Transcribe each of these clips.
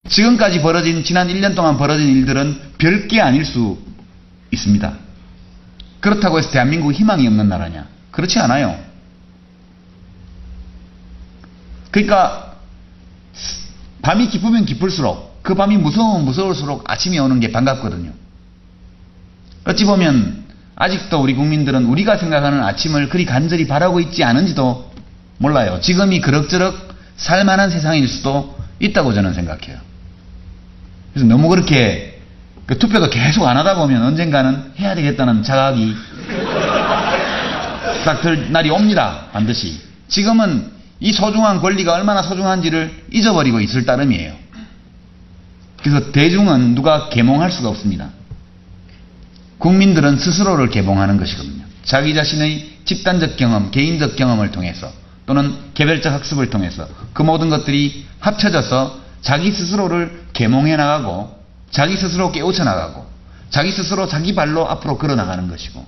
지금까지 벌어진 지난 1년 동안 벌어진 일들은 별게 아닐 수 있습니다. 그렇다고 해서 대한민국 희망이 없는 나라냐? 그렇지 않아요. 그러니까 밤이 깊으면 깊을수록 그 밤이 무서우면 무서울수록 아침이 오는 게 반갑거든요. 어찌 보면 아직도 우리 국민들은 우리가 생각하는 아침을 그리 간절히 바라고 있지 않은지도 몰라요. 지금이 그럭저럭 살만한 세상일 수도 있다고 저는 생각해요. 그래서 너무 그렇게 투표도 계속 안 하다 보면 언젠가는 해야 되겠다는 자각이 딱 들 날이 옵니다. 반드시. 지금은 이 소중한 권리가 얼마나 소중한지를 잊어버리고 있을 따름이에요. 그래서 대중은 누가 계몽할 수가 없습니다. 국민들은 스스로를 계몽하는 것이거든요. 자기 자신의 집단적 경험, 개인적 경험을 통해서 또는 개별적 학습을 통해서 그 모든 것들이 합쳐져서 자기 스스로를 계몽해 나가고 자기 스스로 깨우쳐 나가고 자기 스스로 자기 발로 앞으로 걸어 나가는 것이고,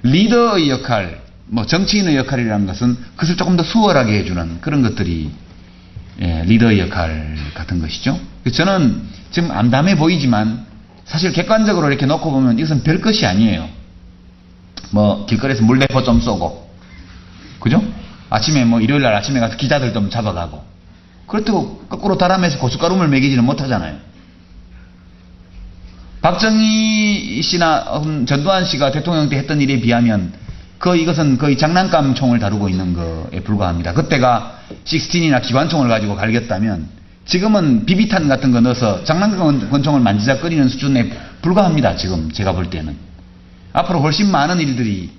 리더의 역할, 정치인의 역할이라는 것은 그것을 조금 더 수월하게 해주는 그런 것들이 리더의 역할 같은 것이죠. 저는 지금 암담해 보이지만 사실 객관적으로 이렇게 놓고 보면 이것은 별 것이 아니에요. 길거리에서 물대포 좀 쏘고, 그죠? 아침에 일요일날 아침에 가서 기자들 좀 잡아가고, 그렇다고 거꾸로 다람에서 고춧가루물 먹이지는 못하잖아요. 박정희 씨나 전두환 씨가 대통령 때 했던 일에 비하면 이것은 거의 장난감 총을 다루고 있는 거에 불과합니다. 그때가 16이나 기관총을 가지고 갈겼다면 지금은 비비탄 같은 거 넣어서 장난감 권총을 만지작거리는 수준에 불과합니다. 지금 제가 볼 때는. 앞으로 훨씬 많은 일들이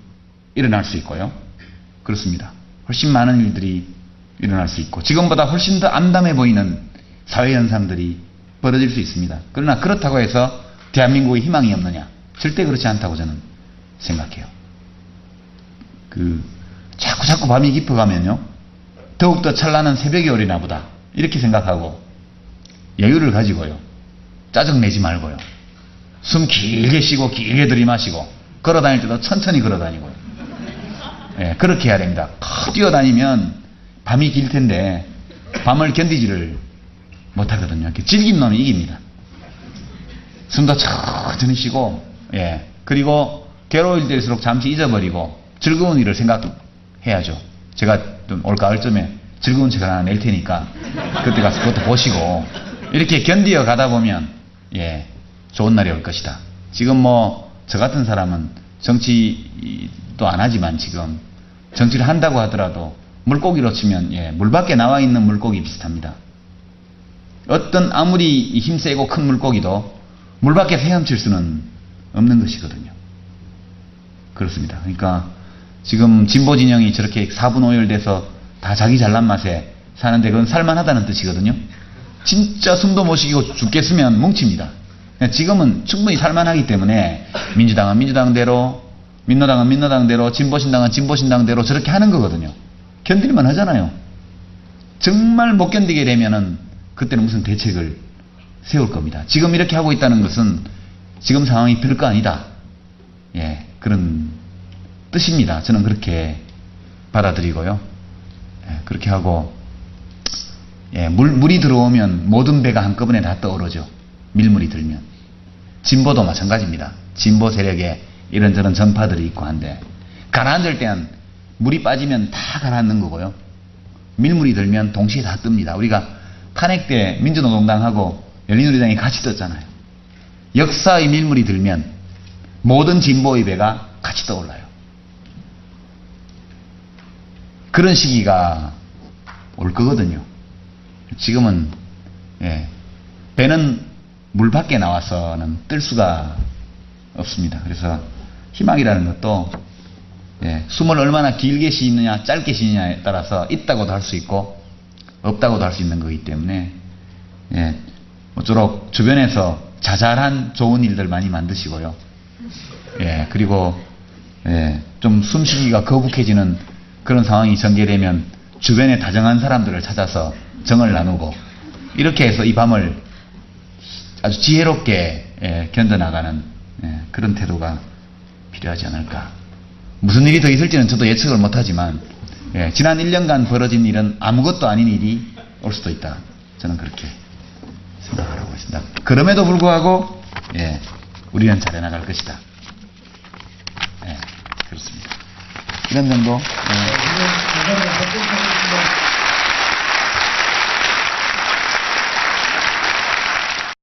일어날 수 있고요. 그렇습니다. 훨씬 많은 일들이 일어날 수 있고 지금보다 훨씬 더 암담해 보이는 사회현상들이 벌어질 수 있습니다. 그러나 그렇다고 해서 대한민국의 희망이 없느냐? 절대 그렇지 않다고 저는 생각해요. 자꾸 밤이 깊어가면요, 더욱더 찬란한 새벽이 오리나 보다 이렇게 생각하고 여유를 가지고요, 짜증내지 말고요, 숨 길게 쉬고 길게 들이마시고 걸어다닐 때도 천천히 걸어다니고요. 그렇게 해야 됩니다. 뛰어다니면 밤이 길 텐데 밤을 견디지를 못하거든요. 질긴 놈이 이깁니다. 숨도 천천히 쉬고, 그리고 괴로울 때일수록 잠시 잊어버리고 즐거운 일을 생각해야죠. 제가 좀 올가을쯤에 즐거운 책을 하나 낼 테니까 그때 가서 그것도 보시고 이렇게 견디어 가다 보면 좋은 날이 올 것이다. 지금 저 같은 사람은 정치도 안 하지만 지금 정치를 한다고 하더라도 물고기로 치면 물 밖에 나와 있는 물고기 비슷합니다. 어떤 아무리 힘세고 큰 물고기도 물 밖에 헤엄칠 수는 없는 것이거든요. 그렇습니다. 그러니까 지금 진보 진영이 저렇게 4분 5열 돼서 다 자기 잘난 맛에 사는데 그건 살만하다는 뜻이거든요. 진짜 숨도 못 쉬고 죽겠으면 뭉칩니다. 지금은 충분히 살만하기 때문에 민주당은 민주당대로, 민노당은 민노당대로, 진보신당은 진보신당대로 저렇게 하는 거거든요. 견딜만 하잖아요. 정말 못 견디게 되면은 그때는 무슨 대책을 세울 겁니다. 지금 이렇게 하고 있다는 것은 지금 상황이 별거 아니다. 그런 뜻입니다. 저는 그렇게 받아들이고요. 그렇게 하고, 물이 들어오면 모든 배가 한꺼번에 다 떠오르죠. 밀물이 들면. 진보도 마찬가지입니다. 진보 세력에 이런저런 전파들이 있고 한데, 가라앉을 때는 물이 빠지면 다 가라앉는 거고요. 밀물이 들면 동시에 다 뜹니다. 우리가 탄핵 때 민주노동당하고 열린우리당이 같이 떴잖아요. 역사의 밀물이 들면 모든 진보의 배가 같이 떠올라요. 그런 시기가 올 거거든요. 지금은 배는 물 밖에 나와서는 뜰 수가 없습니다. 그래서 희망이라는 것도 숨을 얼마나 길게 쉬느냐 짧게 쉬느냐에 따라서 있다고도 할 수 있고 없다고도 할 수 있는 거기 때문에 모쪼록 주변에서 자잘한 좋은 일들 많이 만드시고요. 그리고 좀 숨쉬기가 거북해지는 그런 상황이 전개되면 주변에 다정한 사람들을 찾아서 정을 나누고 이렇게 해서 이 밤을 아주 지혜롭게 견뎌나가는 그런 태도가 필요하지 않을까. 무슨 일이 더 있을지는 저도 예측을 못하지만 지난 1년간 벌어진 일은 아무것도 아닌 일이 올 수도 있다. 저는 그렇게 것입니다. 그럼에도 불구하고 예, 우리는 잘해 나갈 것이다. 예, 그렇습니다. 이런 정도. 예.